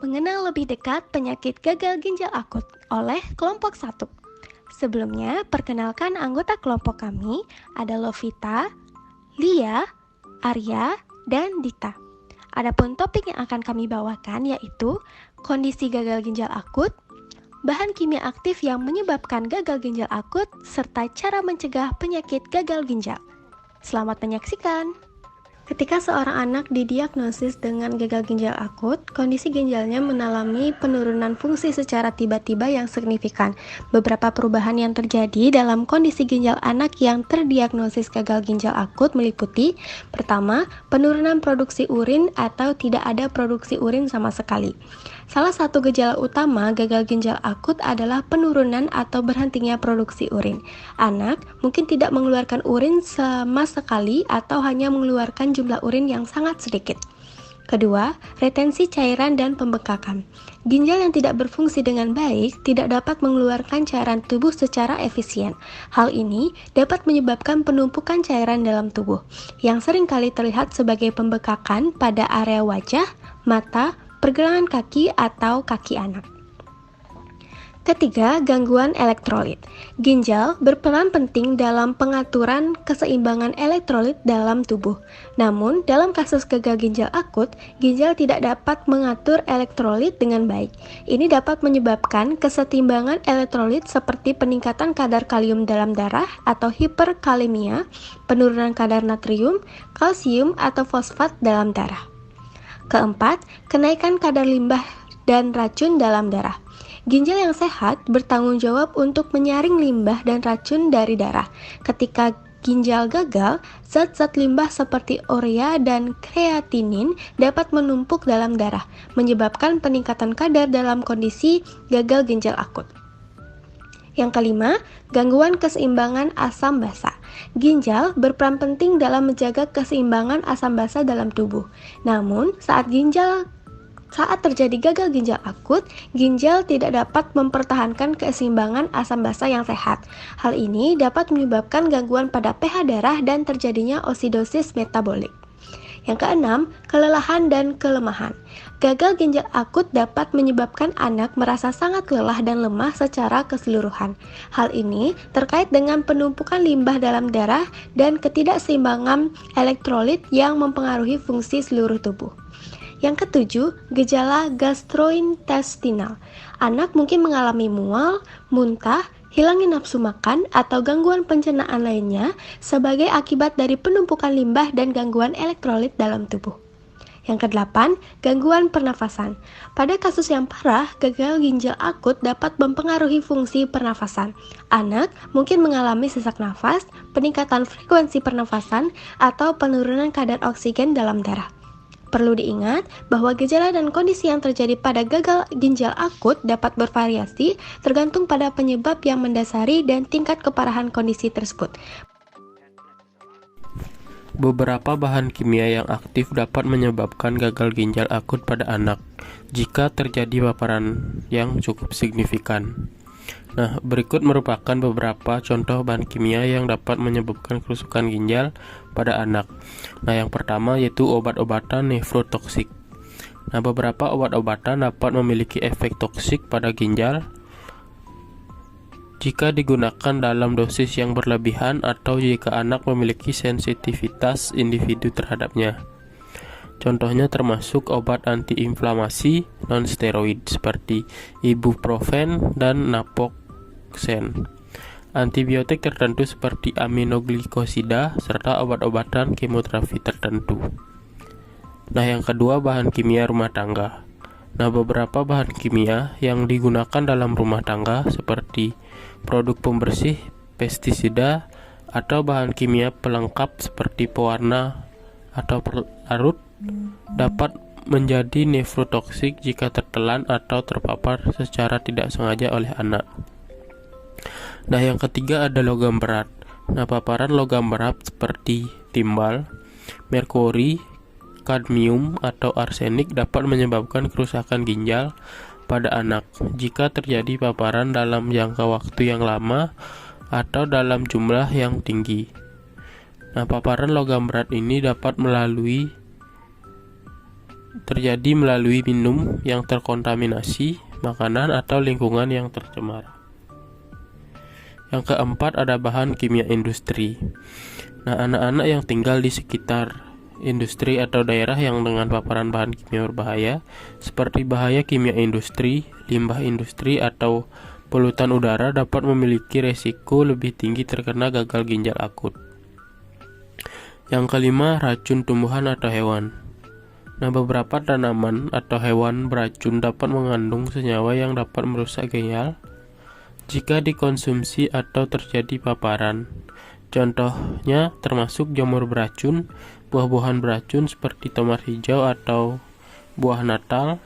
Mengenal lebih dekat penyakit gagal ginjal akut oleh kelompok 1. Sebelumnya, perkenalkan anggota kelompok kami ada Lovita, Lia, Arya, dan Dita. Adapun topik yang akan kami bawakan yaitu kondisi gagal ginjal akut, bahan kimia aktif yang menyebabkan gagal ginjal akut, serta cara mencegah penyakit gagal ginjal. Selamat menyaksikan! Ketika seorang anak didiagnosis dengan gagal ginjal akut, kondisi ginjalnya mengalami penurunan fungsi secara tiba-tiba yang signifikan. Beberapa perubahan yang terjadi dalam kondisi ginjal anak yang terdiagnosis gagal ginjal akut meliputi: pertama, penurunan produksi urin atau tidak ada produksi urin sama sekali. Salah satu gejala utama gagal ginjal akut adalah penurunan atau berhentinya produksi urin. Anak mungkin tidak mengeluarkan urin sama sekali atau hanya mengeluarkan jumlah urin yang sangat sedikit. Kedua, retensi cairan dan pembengkakan. Ginjal yang tidak berfungsi dengan baik tidak dapat mengeluarkan cairan tubuh secara efisien. Hal ini dapat menyebabkan penumpukan cairan dalam tubuh, yang seringkali terlihat sebagai pembengkakan pada area wajah, mata, pergelangan kaki, atau kaki anak. Ketiga, gangguan elektrolit. Ginjal berperan penting dalam pengaturan keseimbangan elektrolit dalam tubuh. Namun, dalam kasus gagal ginjal akut, ginjal tidak dapat mengatur elektrolit dengan baik. Ini dapat menyebabkan kesetimbangan elektrolit seperti peningkatan kadar kalium dalam darah atau hiperkalemia, penurunan kadar natrium, kalsium, atau fosfat dalam darah. Keempat, kenaikan kadar limbah dan racun dalam darah. Ginjal yang sehat bertanggung jawab untuk menyaring limbah dan racun dari darah. Ketika ginjal gagal, zat-zat limbah seperti urea dan kreatinin dapat menumpuk dalam darah, menyebabkan peningkatan kadar dalam kondisi gagal ginjal akut. Yang kelima, gangguan keseimbangan asam basa. Ginjal berperan penting dalam menjaga keseimbangan asam basa dalam tubuh. Namun, saat terjadi gagal ginjal akut, ginjal tidak dapat mempertahankan keseimbangan asam basa yang sehat. Hal ini dapat menyebabkan gangguan pada pH darah dan terjadinya osidosis metabolik. Yang keenam, kelelahan dan kelemahan. Gagal ginjal akut dapat menyebabkan anak merasa sangat lelah dan lemah secara keseluruhan. Hal ini terkait dengan penumpukan limbah dalam darah dan ketidakseimbangan elektrolit yang mempengaruhi fungsi seluruh tubuh. Yang ketujuh, gejala gastrointestinal. Anak mungkin mengalami mual, muntah, hilangnya nafsu makan, atau gangguan pencernaan lainnya sebagai akibat dari penumpukan limbah dan gangguan elektrolit dalam tubuh. Yang kedelapan, gangguan pernafasan. Pada kasus yang parah, gagal ginjal akut dapat mempengaruhi fungsi pernafasan. Anak mungkin mengalami sesak nafas, peningkatan frekuensi pernafasan, atau penurunan kadar oksigen dalam darah. Perlu diingat bahwa gejala dan kondisi yang terjadi pada gagal ginjal akut dapat bervariasi tergantung pada penyebab yang mendasari dan tingkat keparahan kondisi tersebut. Beberapa bahan kimia yang aktif dapat menyebabkan gagal ginjal akut pada anak jika terjadi paparan yang cukup signifikan. Nah, berikut merupakan beberapa contoh bahan kimia yang dapat menyebabkan kerusakan ginjal pada anak. Nah, yang pertama yaitu obat-obatan nefrotoksik. Nah, beberapa obat-obatan dapat memiliki efek toksik pada ginjal jika digunakan dalam dosis yang berlebihan atau jika anak memiliki sensitivitas individu terhadapnya. Contohnya termasuk obat antiinflamasi non-steroid seperti ibuprofen dan naproxen, antibiotik tertentu seperti aminoglikosida, serta obat-obatan kemoterapi tertentu. Nah, yang kedua, bahan kimia rumah tangga. Nah, beberapa bahan kimia yang digunakan dalam rumah tangga seperti produk pembersih, pestisida, atau bahan kimia pelengkap seperti pewarna atau pelarut dapat menjadi nefrotoksik jika tertelan atau terpapar secara tidak sengaja oleh anak. Nah, yang ketiga ada logam berat. Nah, paparan logam berat seperti timbal, merkuri, kadmium, atau arsenik dapat menyebabkan kerusakan ginjal pada anak jika terjadi paparan dalam jangka waktu yang lama atau dalam jumlah yang tinggi. Nah, paparan logam berat ini dapat melalui terjadi melalui minum yang terkontaminasi, makanan atau lingkungan yang tercemar. Yang keempat ada bahan kimia industri. Nah, anak-anak yang tinggal di sekitar industri atau daerah yang dengan paparan bahan kimia berbahaya seperti bahaya kimia industri, limbah industri atau polutan udara dapat memiliki resiko lebih tinggi terkena gagal ginjal akut. Yang kelima, racun tumbuhan atau hewan. Nah, beberapa tanaman atau hewan beracun dapat mengandung senyawa yang dapat merusak ginjal jika dikonsumsi atau terjadi paparan. Contohnya termasuk jamur beracun, buah-buahan beracun seperti tomat hijau atau buah natal,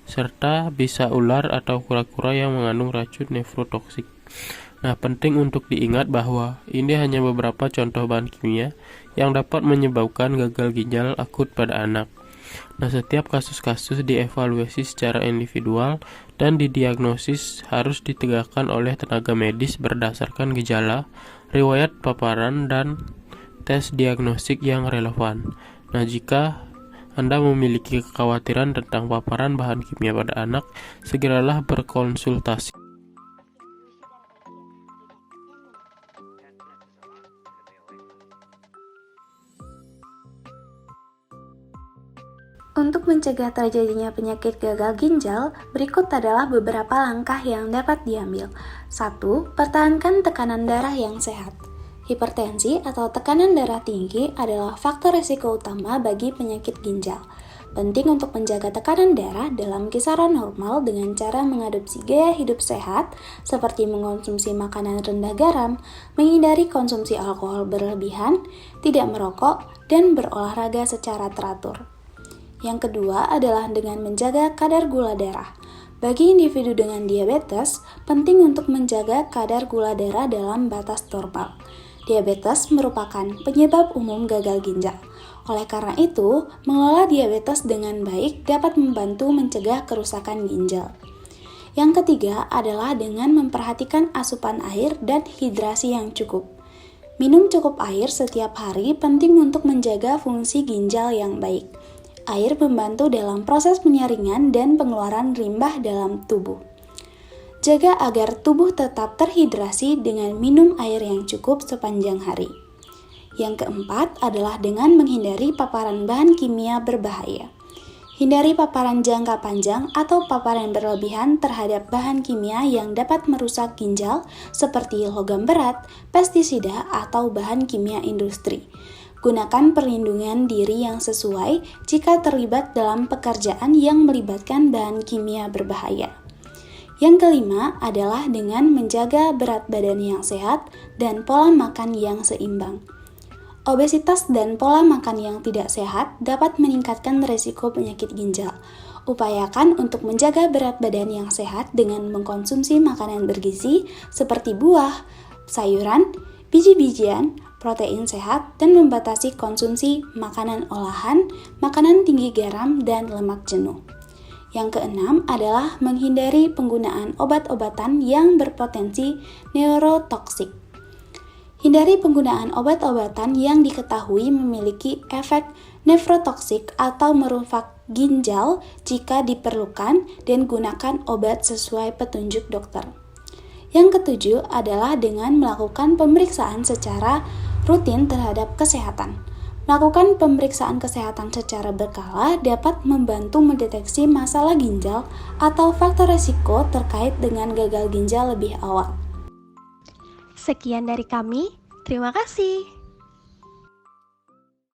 serta bisa ular atau kura-kura yang mengandung racun nefrotoksik. Nah, penting untuk diingat bahwa ini hanya beberapa contoh bahan kimia yang dapat menyebabkan gagal ginjal akut pada anak. Nah, setiap kasus-kasus dievaluasi secara individual dan didiagnosis harus ditegakkan oleh tenaga medis berdasarkan gejala, riwayat paparan, dan tes diagnostik yang relevan. Nah, jika Anda memiliki kekhawatiran tentang paparan bahan kimia pada anak, segeralah berkonsultasi. Untuk mencegah terjadinya penyakit gagal ginjal, berikut adalah beberapa langkah yang dapat diambil. 1. Pertahankan tekanan darah yang sehat. Hipertensi atau tekanan darah tinggi adalah faktor risiko utama bagi penyakit ginjal. Penting untuk menjaga tekanan darah dalam kisaran normal dengan cara mengadopsi gaya hidup sehat seperti mengonsumsi makanan rendah garam, menghindari konsumsi alkohol berlebihan, tidak merokok, dan berolahraga secara teratur. Yang kedua adalah dengan menjaga kadar gula darah. Bagi individu dengan diabetes, penting untuk menjaga kadar gula darah dalam batas normal. Diabetes merupakan penyebab umum gagal ginjal. Oleh karena itu, mengelola diabetes dengan baik dapat membantu mencegah kerusakan ginjal. Yang ketiga adalah dengan memperhatikan asupan air dan hidrasi yang cukup. Minum cukup air setiap hari penting untuk menjaga fungsi ginjal yang baik. Air membantu dalam proses penyaringan dan pengeluaran limbah dalam tubuh. Jaga agar tubuh tetap terhidrasi dengan minum air yang cukup sepanjang hari. Yang keempat adalah dengan menghindari paparan bahan kimia berbahaya. Hindari paparan jangka panjang atau paparan berlebihan terhadap bahan kimia yang dapat merusak ginjal seperti logam berat, pestisida, atau bahan kimia industri. Gunakan perlindungan diri yang sesuai jika terlibat dalam pekerjaan yang melibatkan bahan kimia berbahaya. Yang kelima adalah dengan menjaga berat badan yang sehat dan pola makan yang seimbang. Obesitas dan pola makan yang tidak sehat dapat meningkatkan risiko penyakit ginjal. Upayakan untuk menjaga berat badan yang sehat dengan mengkonsumsi makanan bergizi seperti buah, sayuran, biji-bijian, protein sehat, dan membatasi konsumsi makanan olahan, makanan tinggi garam, dan lemak jenuh. Yang keenam adalah menghindari penggunaan obat-obatan yang berpotensi neurotoksik. Hindari penggunaan obat-obatan yang diketahui memiliki efek nefrotoksik atau merusak ginjal jika diperlukan, dan gunakan obat sesuai petunjuk dokter. Yang ketujuh adalah dengan melakukan pemeriksaan secara rutin terhadap kesehatan. Melakukan pemeriksaan kesehatan secara berkala dapat membantu mendeteksi masalah ginjal atau faktor risiko terkait dengan gagal ginjal lebih awal. Sekian dari kami, terima kasih.